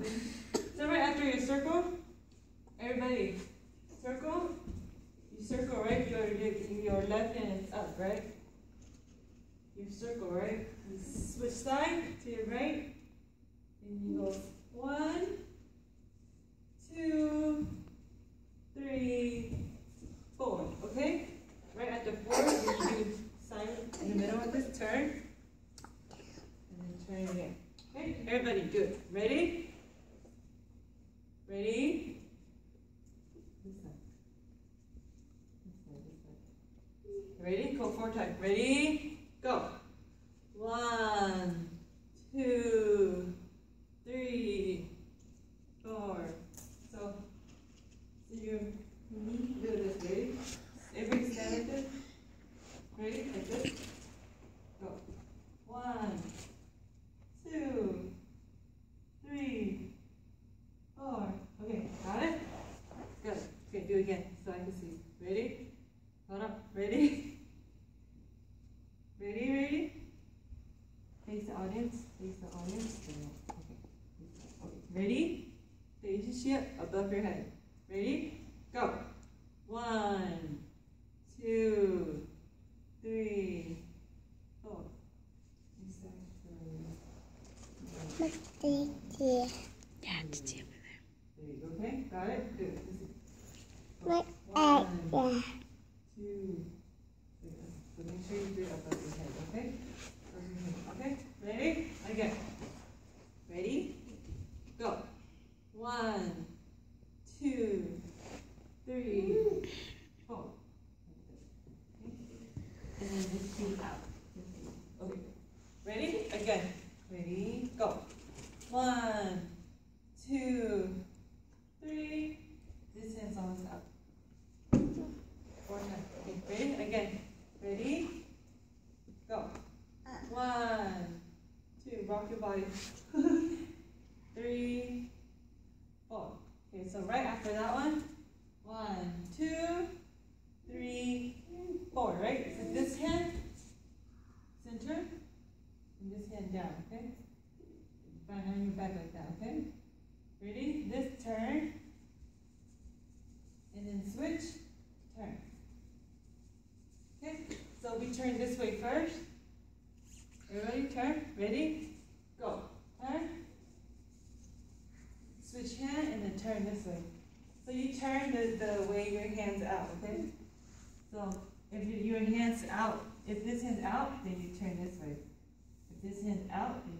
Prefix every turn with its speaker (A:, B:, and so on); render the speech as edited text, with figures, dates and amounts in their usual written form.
A: okay? So right after your circle, everybody, circle. You circle, right? Your left hand is up, right? You circle, right? You switch side to your right, and you go 1, 2, 3, 4. Okay? Right at the 4, you do sign in the middle of this turn, and then turn again. Okay? Everybody, do it. Ready? Ready? This side. This side. This side. Ready? Go 4 times. Ready? Go. 1, 2, 3, 4. So you need to do it this way. Everybody stand like this. Ready? Like this. Go. 1, 2, 3, 4. Okay, got it? Good. Okay, do it again so I can see. Ready? Hold up. Ready? Ready, ready? Face the audience. Face the audience. Okay. Okay. Ready? Face your shield above your head. Ready? Go. 1, 2, 3, 4.
B: Yeah, it's over there.
A: There you go. Okay, got it? Good.
B: What?
A: 1, 2, 3. So make sure you do it above your head, okay? Above your head. Okay? Ready? Again. Ready? Go. 1, 2, 3, 4. Okay. And then just feet out. Okay. Ready? Again. Ready? Go. 1, 2, 3. This hand's always up. 4 times. Okay. Ready? Again. Ready? Go. 1, 2. Rock your body. 3, 4. Okay, so right after that one. 1, 2, 3, 4. Right? So this hand, center, and this hand down, okay? Behind your back like that, okay? Ready? This turn, and then switch, turn. Okay? So we turn this way first. Everybody turn. Ready? Go. Turn. Switch hand and then turn this way. So you turn the way your hand's out, okay? So if your hand's out, if this hand's out, then you turn this way. If this hand's out, then